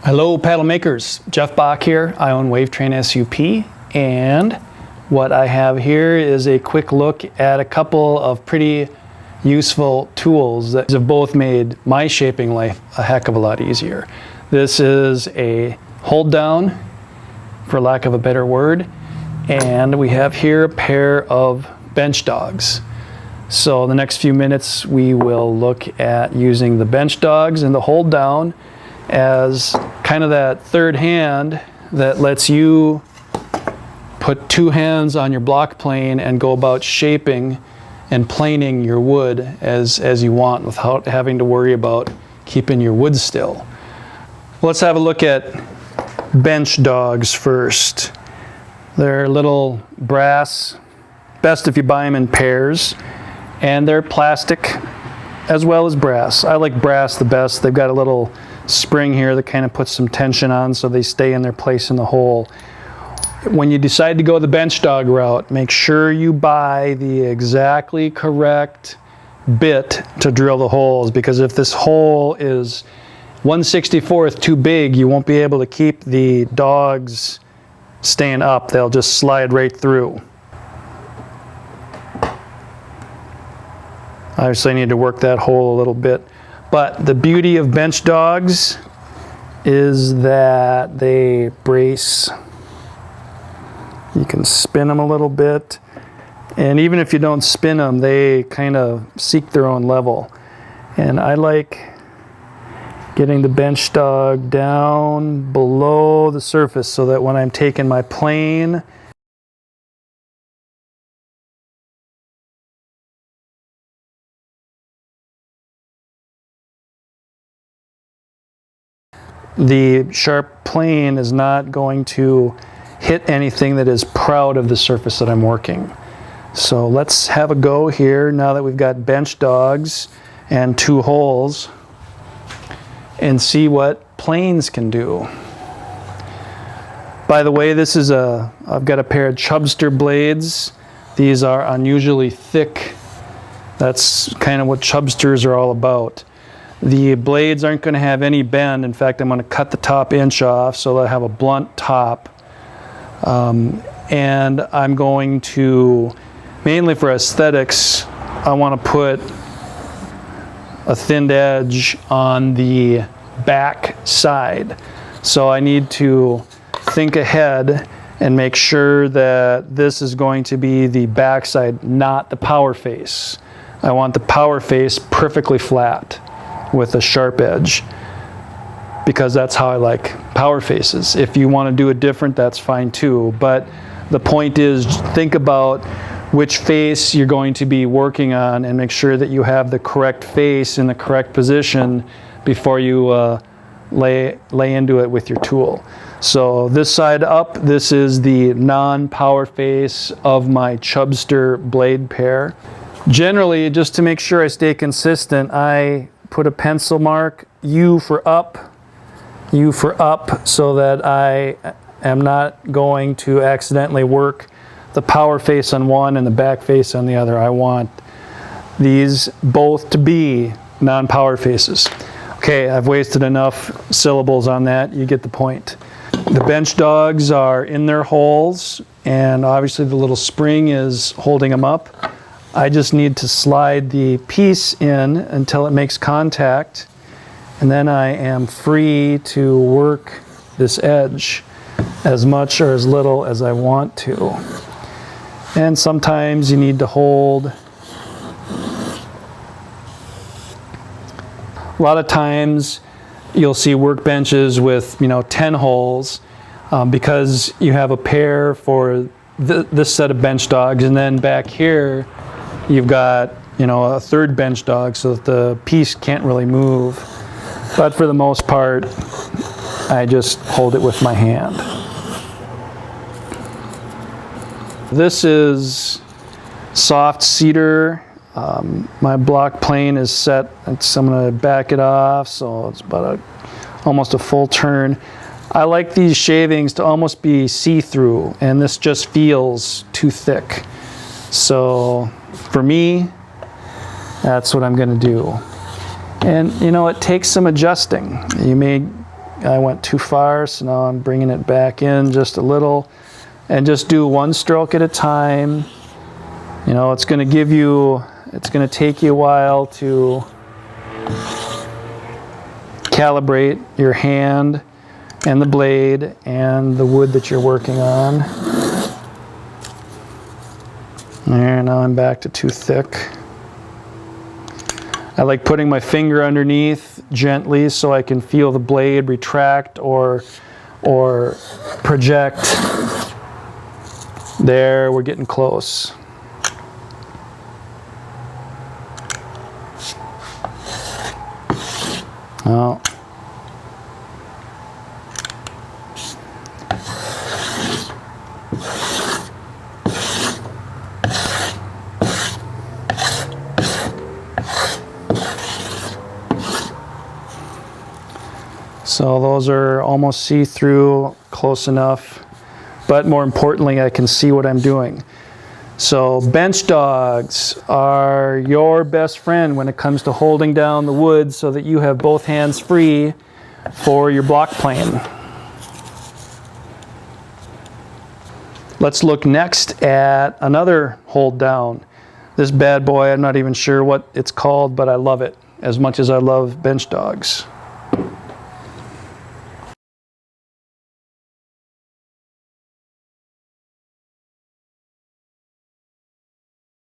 Hello paddle makers, Jeff Bach here. I own wavetrainSUP, and what I have here is a quick look at a couple of pretty useful tools that have both made my shaping life a heck of a lot easier. This is a hold down, for lack of a better word, and we have here a pair of bench dogs. So the next few minutes we will look at using the bench dogs and the hold down as kind of that third hand that lets you put two hands on your block plane and go about shaping and planing your wood as you want without having to worry about keeping your wood still. Let's have a look at bench dogs first. They're little brass, best if you buy them in pairs, and they're plastic as well as brass. I like brass the best. They've got a little spring here that kind of puts some tension on so they stay in their place in the hole. When you decide to go the bench dog route, make sure you buy the exactly correct bit to drill the holes, because if this hole is 1/64 too big, you won't be able to keep the dogs staying up. They'll just slide right through. Obviously I need to work that hole a little bit. But the beauty of bench dogs is that they brace. You can spin them a little bit, and even if you don't spin them, they kind of seek their own level. And I like getting the bench dog down below the surface so that when I'm taking my plane, the sharp plane is not going to hit anything that is proud of the surface that I'm working. So let's have a go here now that we've got bench dogs and two holes and see what planes can do. By the way, I've got a pair of Chubster blades. These are unusually thick. That's kind of what Chubsters are all about. The blades aren't going to have any bend. In fact, I'm going to cut the top inch off so that I have a blunt top. And I'm going to, mainly for aesthetics, I want to put a thinned edge on the back side. So I need to think ahead and make sure that this is going to be the back side, not the power face. I want the power face perfectly flat with a sharp edge, because that's how I like power faces. If you want to do it different, that's fine too. But the point is, think about which face you're going to be working on and make sure that you have the correct face in the correct position before you lay into it with your tool. So this side up, this is the non-power face of my Chubster blade pair. Generally, just to make sure I stay consistent, I put a pencil mark, U for up, so that I am not going to accidentally work the power face on one and the back face on the other. I want these both to be non-power faces. Okay, I've wasted enough syllables on that. You get the point. The bench dogs are in their holes, and obviously the little spring is holding them up. I just need to slide the piece in until it makes contact, and then I am free to work this edge as much or as little as I want to. And sometimes you need to hold. A lot of times you'll see workbenches with 10 holes because you have a pair for this set of bench dogs, and then back here you've got a third bench dog so that the piece can't really move. But for the most part, I just hold it with my hand. This is soft cedar. My block plane is set, so I'm going to back it off so it's about almost a full turn. I like these shavings to almost be see-through, and this just feels too thick. So for me, that's what I'm going to do. And it takes some adjusting. You may I went too far, so now I'm bringing it back in just a little, and just do one stroke at a time. You know, it's going to take you a while to calibrate your hand and the blade and the wood that you're working on. There, now I'm back to too thick. I like putting my finger underneath gently so I can feel the blade retract or project. There, we're getting close. Oh. So those are almost see-through, close enough, but more importantly, I can see what I'm doing. So bench dogs are your best friend when it comes to holding down the wood so that you have both hands free for your block plane. Let's look next at another hold down. This bad boy, I'm not even sure what it's called, but I love it as much as I love bench dogs.